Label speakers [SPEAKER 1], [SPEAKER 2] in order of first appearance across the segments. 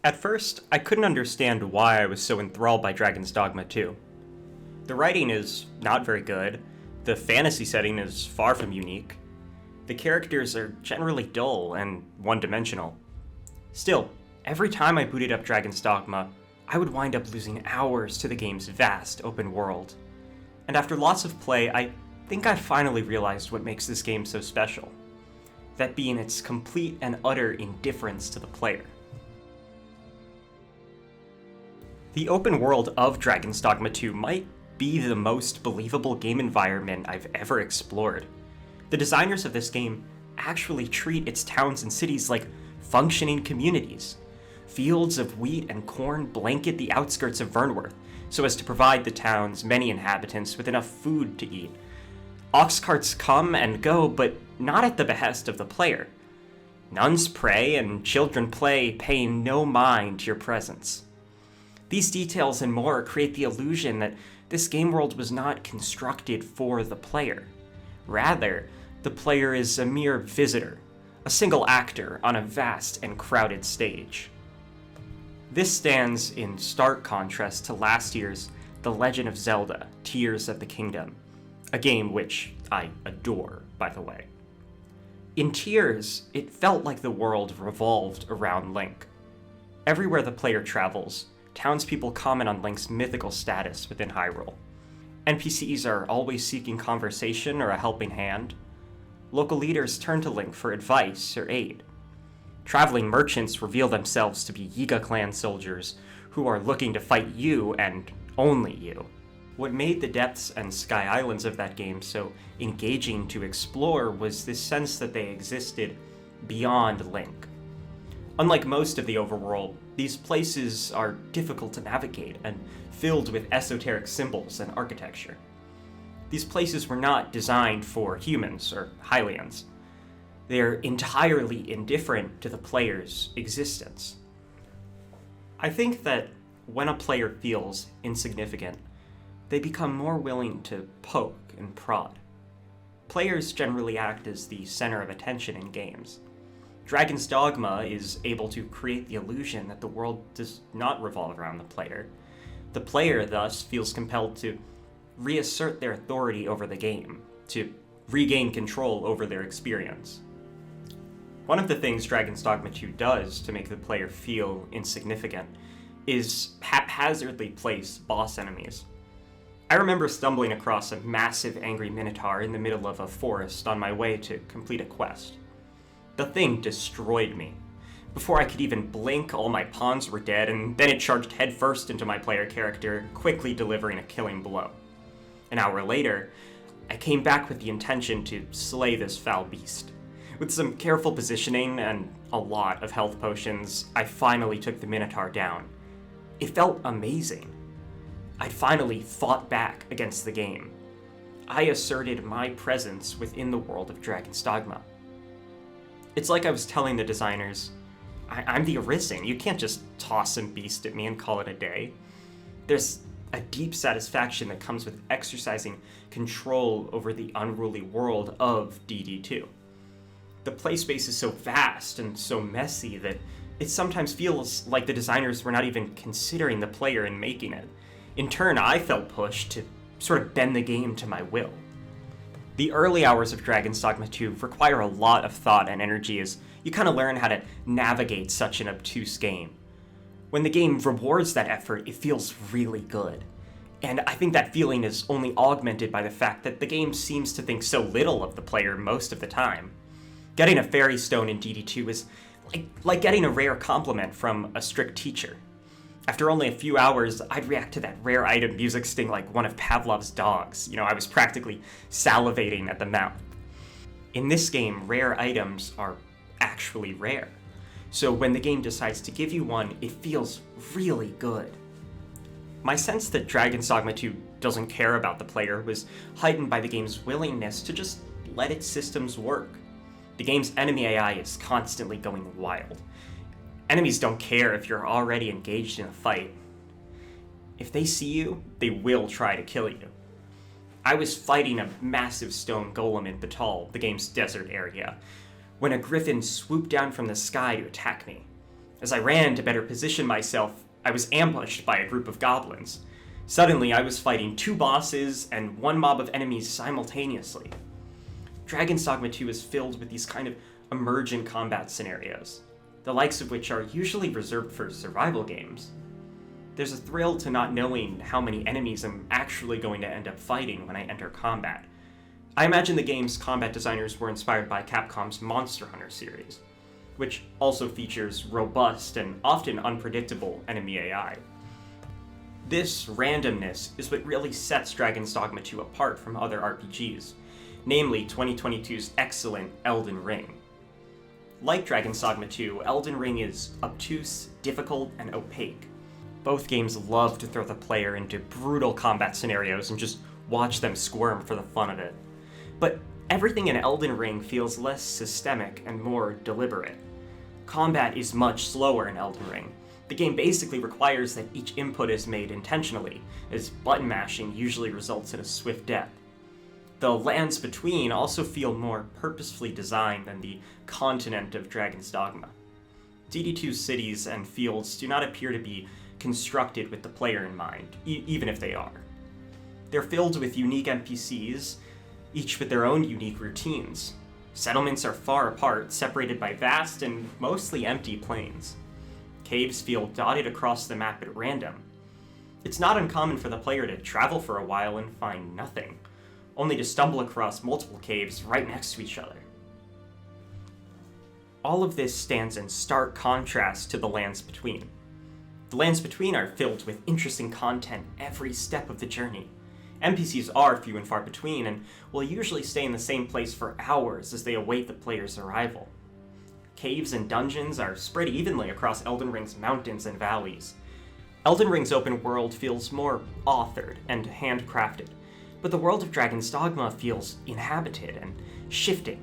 [SPEAKER 1] At first, I couldn't understand why I was so enthralled by Dragon's Dogma 2. The writing is not very good, the fantasy setting is far from unique, the characters are generally dull and one-dimensional. Still, every time I booted up Dragon's Dogma, I would wind up losing hours to the game's vast open world. And after lots of play, I think I finally realized what makes this game so special. That being its complete and utter indifference to the player. The open world of Dragon's Dogma 2 might be the most believable game environment I've ever explored. The designers of this game actually treat its towns and cities like functioning communities. Fields of wheat and corn blanket the outskirts of Vernworth, so as to provide the town's many inhabitants with enough food to eat. Ox carts come and go, but not at the behest of the player. Nuns pray and children play, paying no mind to your presence. These details and more create the illusion that this game world was not constructed for the player. Rather, the player is a mere visitor, a single actor on a vast and crowded stage. This stands in stark contrast to last year's The Legend of Zelda: Tears of the Kingdom, a game which I adore, by the way. In Tears, it felt like the world revolved around Link. Everywhere the player travels, townspeople comment on Link's mythical status within Hyrule. NPCs are always seeking conversation or a helping hand. Local leaders turn to Link for advice or aid. Traveling merchants reveal themselves to be Yiga clan soldiers who are looking to fight you and only you. What made the depths and sky islands of that game so engaging to explore was this sense that they existed beyond Link. Unlike most of the overworld, these places are difficult to navigate and filled with esoteric symbols and architecture. These places were not designed for humans or Hylians. They're entirely indifferent to the player's existence. I think that when a player feels insignificant, they become more willing to poke and prod. Players generally act as the center of attention in games. Dragon's Dogma is able to create the illusion that the world does not revolve around the player. The player, thus, feels compelled to reassert their authority over the game, to regain control over their experience. One of the things Dragon's Dogma 2 does to make the player feel insignificant is haphazardly place boss enemies. I remember stumbling across a massive angry minotaur in the middle of a forest on my way to complete a quest. The thing destroyed me. Before I could even blink, all my pawns were dead, and then it charged headfirst into my player character, quickly delivering a killing blow. An hour later, I came back with the intention to slay this foul beast. With some careful positioning and a lot of health potions, I finally took the Minotaur down. It felt amazing. I'd finally fought back against the game. I asserted my presence within the world of Dragon's Dogma. It's like I was telling the designers, I'm the Arisen, you can't just toss some beast at me and call it a day. There's a deep satisfaction that comes with exercising control over the unruly world of DD2. The play space is so vast and so messy that it sometimes feels like the designers were not even considering the player in making it. In turn, I felt pushed to sort of bend the game to my will. The early hours of Dragon's Dogma 2 require a lot of thought and energy as you kind of learn how to navigate such an obtuse game. When the game rewards that effort, it feels really good. And I think that feeling is only augmented by the fact that the game seems to think so little of the player most of the time. Getting a fairy stone in DD2 is like getting a rare compliment from a strict teacher. After only a few hours, I'd react to that rare item music sting like one of Pavlov's dogs. I was practically salivating at the mouth. In this game, rare items are actually rare. So when the game decides to give you one, it feels really good. My sense that Dragon's Dogma 2 doesn't care about the player was heightened by the game's willingness to just let its systems work. The game's enemy AI is constantly going wild. Enemies don't care if you're already engaged in a fight. If they see you, they will try to kill you. I was fighting a massive stone golem in Batal, the game's desert area, when a griffin swooped down from the sky to attack me. As I ran to better position myself, I was ambushed by a group of goblins. Suddenly, I was fighting 2 bosses and 1 mob of enemies simultaneously. Dragon's Dogma 2 is filled with these kind of emergent combat scenarios, the likes of which are usually reserved for survival games. There's a thrill to not knowing how many enemies I'm actually going to end up fighting when I enter combat. I imagine the game's combat designers were inspired by Capcom's Monster Hunter series, which also features robust and often unpredictable enemy AI. This randomness is what really sets Dragon's Dogma 2 apart from other RPGs, namely 2022's excellent Elden Ring. Like Dragon's Dogma 2, Elden Ring is obtuse, difficult, and opaque. Both games love to throw the player into brutal combat scenarios and just watch them squirm for the fun of it. But everything in Elden Ring feels less systemic and more deliberate. Combat is much slower in Elden Ring. The game basically requires that each input is made intentionally, as button mashing usually results in a swift death. The lands between also feel more purposefully designed than the continent of Dragon's Dogma. DD2's cities and fields do not appear to be constructed with the player in mind, even if they are. They're filled with unique NPCs, each with their own unique routines. Settlements are far apart, separated by vast and mostly empty plains. Caves feel dotted across the map at random. It's not uncommon for the player to travel for a while and find nothing, only to stumble across multiple caves right next to each other. All of this stands in stark contrast to the lands between. The lands between are filled with interesting content every step of the journey. NPCs are few and far between, and will usually stay in the same place for hours as they await the player's arrival. Caves and dungeons are spread evenly across Elden Ring's mountains and valleys. Elden Ring's open world feels more authored and handcrafted, but the world of Dragon's Dogma feels inhabited and shifting.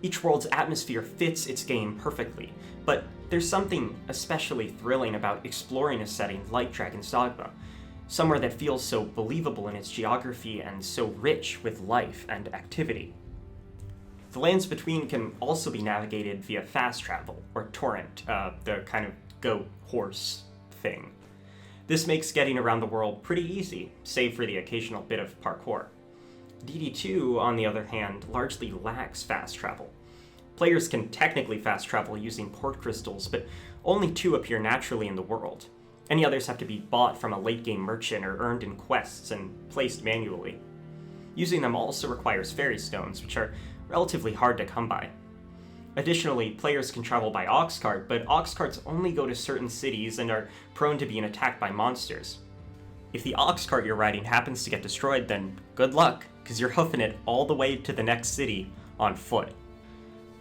[SPEAKER 1] Each world's atmosphere fits its game perfectly, but there's something especially thrilling about exploring a setting like Dragon's Dogma, somewhere that feels so believable in its geography and so rich with life and activity. The lands between can also be navigated via fast travel, or torrent, the kind of goat horse thing. This makes getting around the world pretty easy, save for the occasional bit of parkour. DD2, on the other hand, largely lacks fast travel. Players can technically fast travel using port crystals, but only 2 appear naturally in the world. Any others have to be bought from a late-game merchant or earned in quests and placed manually. Using them also requires fairy stones, which are relatively hard to come by. Additionally, players can travel by ox cart, but ox carts only go to certain cities and are prone to being attacked by monsters. If the ox cart you're riding happens to get destroyed, then good luck, because you're hoofing it all the way to the next city on foot.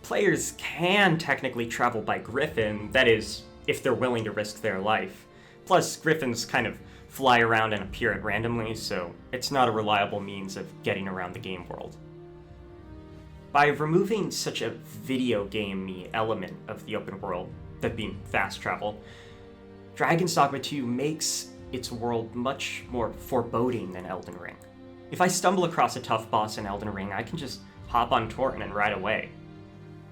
[SPEAKER 1] Players can technically travel by griffin, that is, if they're willing to risk their life. Plus, griffins kind of fly around and appear at randomly, so it's not a reliable means of getting around the game world. By removing such a video game-y element of the open world, that being fast travel, Dragon's Dogma 2 makes its world much more foreboding than Elden Ring. If I stumble across a tough boss in Elden Ring, I can just hop on torrent and ride away.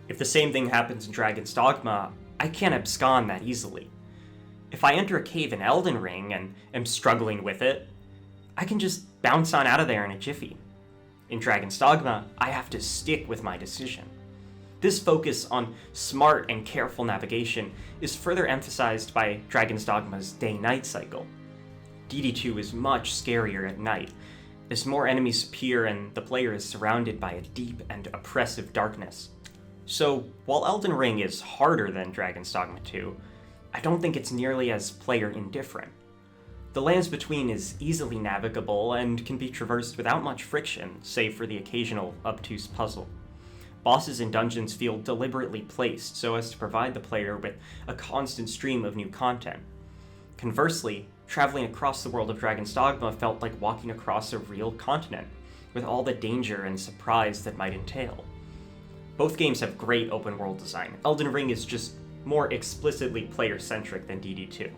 [SPEAKER 1] If the same thing happens in Dragon's Dogma, I can't abscond that easily. If I enter a cave in Elden Ring and am struggling with it, I can just bounce on out of there in a jiffy. In Dragon's Dogma, I have to stick with my decision. This focus on smart and careful navigation is further emphasized by Dragon's Dogma's day-night cycle. DD2 is much scarier at night, as more enemies appear and the player is surrounded by a deep and oppressive darkness. So, while Elden Ring is harder than Dragon's Dogma 2, I don't think it's nearly as player indifferent. The lands between is easily navigable and can be traversed without much friction, save for the occasional obtuse puzzle. Bosses and dungeons feel deliberately placed so as to provide the player with a constant stream of new content. Conversely, traveling across the world of Dragon's Dogma felt like walking across a real continent, with all the danger and surprise that might entail. Both games have great open world design. Elden Ring is just more explicitly player-centric than DD2.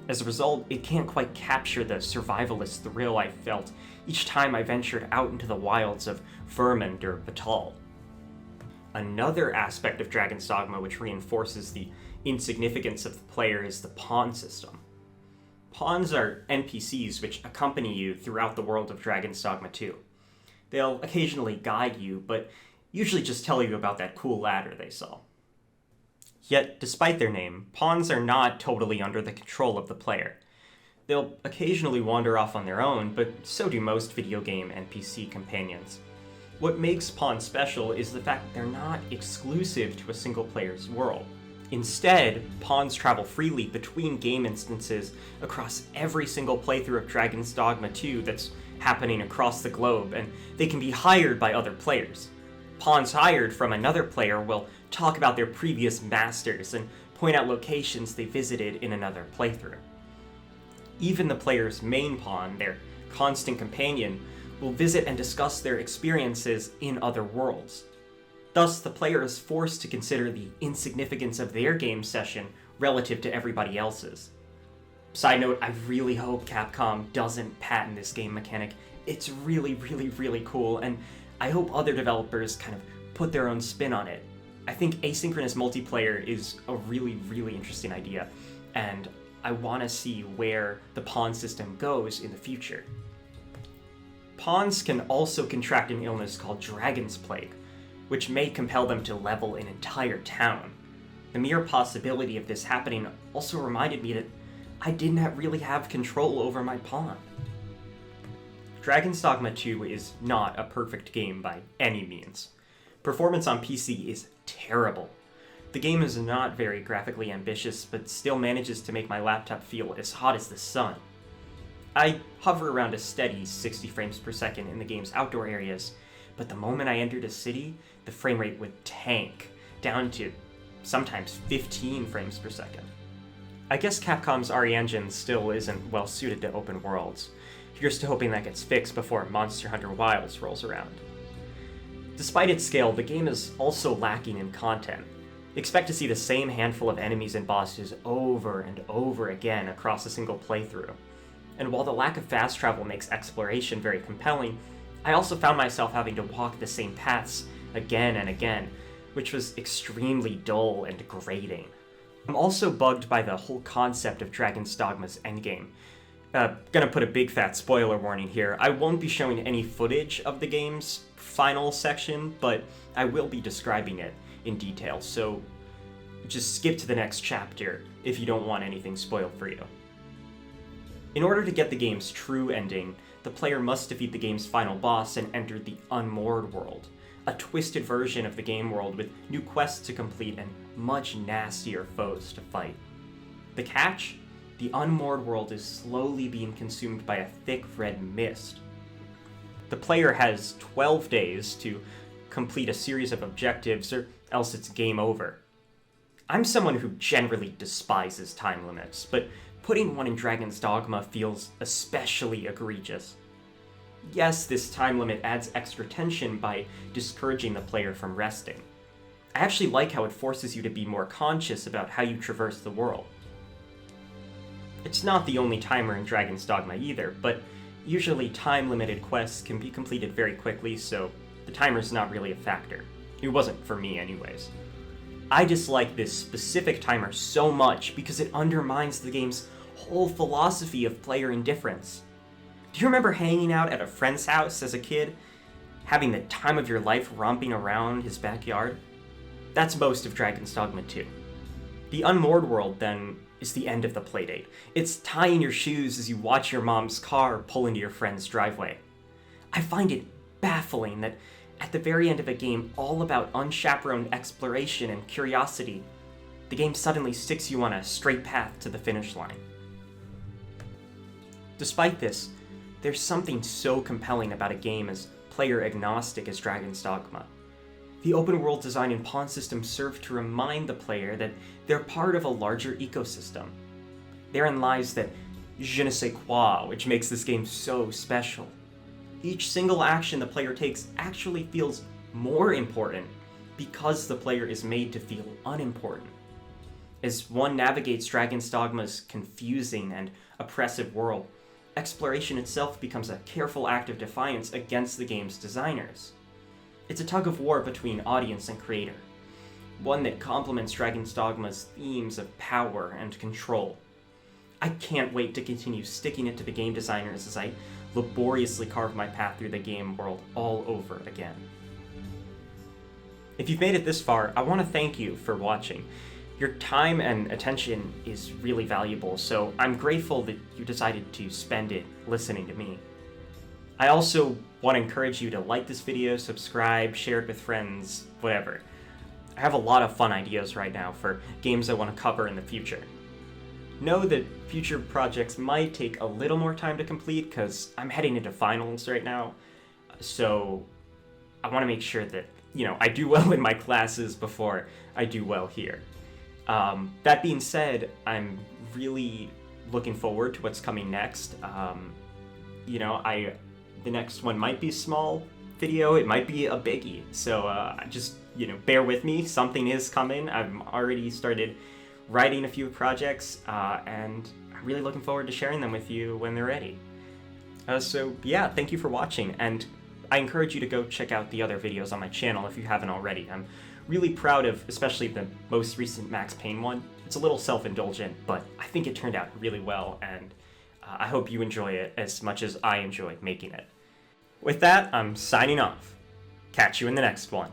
[SPEAKER 1] As a result, it can't quite capture the survivalist thrill I felt each time I ventured out into the wilds of Vermund or Vital. Another aspect of Dragon's Dogma which reinforces the insignificance of the player is the pawn system. Pawns are NPCs which accompany you throughout the world of Dragon's Dogma 2. They'll occasionally guide you, but usually just tell you about that cool ladder they saw. Yet, despite their name, pawns are not totally under the control of the player. They'll occasionally wander off on their own, but so do most video game NPC companions. What makes pawns special is the fact they're not exclusive to a single player's world. Instead, pawns travel freely between game instances across every single playthrough of Dragon's Dogma 2 that's happening across the globe, and they can be hired by other players. Pawns hired from another player will talk about their previous masters and point out locations they visited in another playthrough. Even the player's main pawn, their constant companion, will visit and discuss their experiences in other worlds. Thus, the player is forced to consider the insignificance of their game session relative to everybody else's. Side note, I really hope Capcom doesn't patent this game mechanic. It's really, really, really cool, and I hope other developers kind of put their own spin on it. I think asynchronous multiplayer is a really, really interesting idea, and I want to see where the pawn system goes in the future. Pawns can also contract an illness called Dragon's Plague, which may compel them to level an entire town. The mere possibility of this happening also reminded me that I did not really have control over my pawn. Dragon's Dogma 2 is not a perfect game by any means. Performance on PC is terrible. The game is not very graphically ambitious, but still manages to make my laptop feel as hot as the sun. I hover around a steady 60 frames per second in the game's outdoor areas, but the moment I entered a city, the frame rate would tank, down to sometimes 15 frames per second. I guess Capcom's RE engine still isn't well suited to open worlds. Here's to hoping that gets fixed before Monster Hunter Wilds rolls around. Despite its scale, the game is also lacking in content. Expect to see the same handful of enemies and bosses over and over again across a single playthrough. And while the lack of fast travel makes exploration very compelling, I also found myself having to walk the same paths again and again, which was extremely dull and grating. I'm also bugged by the whole concept of Dragon's Dogma's Endgame. Gonna put a big fat spoiler warning here. I won't be showing any footage of the game's final section, but I will be describing it in detail, so just skip to the next chapter if you don't want anything spoiled for you. In order to get the game's true ending, the player must defeat the game's final boss and enter the Unmoored World, a twisted version of the game world with new quests to complete and much nastier foes to fight. The catch? The Unmoored World is slowly being consumed by a thick red mist. The player has 12 days to complete a series of objectives, or else it's game over. I'm someone who generally despises time limits, but putting one in Dragon's Dogma feels especially egregious. Yes, this time limit adds extra tension by discouraging the player from resting. I actually like how it forces you to be more conscious about how you traverse the world. It's not the only timer in Dragon's Dogma either, but usually time-limited quests can be completed very quickly, so the timer's not really a factor. It wasn't for me anyways. I dislike this specific timer so much because it undermines the game's whole philosophy of player indifference. Do you remember hanging out at a friend's house as a kid, having the time of your life romping around his backyard? That's most of Dragon's Dogma 2. The Unmoored World, then, is the end of the playdate. It's tying your shoes as you watch your mom's car pull into your friend's driveway. I find it baffling that at the very end of a game all about unchaperoned exploration and curiosity, the game suddenly sticks you on a straight path to the finish line. Despite this, there's something so compelling about a game as player-agnostic as Dragon's Dogma. The open-world design and pawn system serve to remind the player that they're part of a larger ecosystem. Therein lies that je ne sais quoi, which makes this game so special. Each single action the player takes actually feels more important because the player is made to feel unimportant. As one navigates Dragon's Dogma's confusing and oppressive world, exploration itself becomes a careful act of defiance against the game's designers. It's a tug of war between audience and creator. one that complements Dragon's Dogma's themes of power and control. I can't wait to continue sticking it to the game designers as I laboriously carve my path through the game world all over again. If you've made it this far, I want to thank you for watching. Your time and attention is really valuable, so I'm grateful that you decided to spend it listening to me. I also want to encourage you to like this video, subscribe, share it with friends, whatever. I have a lot of fun ideas right now for games I want to cover in the future. Know that future projects might take a little more time to complete because I'm heading into finals right now, so I want to make sure that, I do well in my classes before I do well here. That being said, I'm really looking forward to what's coming next. The next one might be a small video, it might be a biggie, so just, bear with me, something is coming. I've already started writing a few projects, and I'm really looking forward to sharing them with you when they're ready. Thank you for watching, and I encourage you to go check out the other videos on my channel if you haven't already. I'm really proud of especially the most recent Max Payne one. It's a little self-indulgent, but I think it turned out really well, and I hope you enjoy it as much as I enjoy making it. With that, I'm signing off. Catch you in the next one.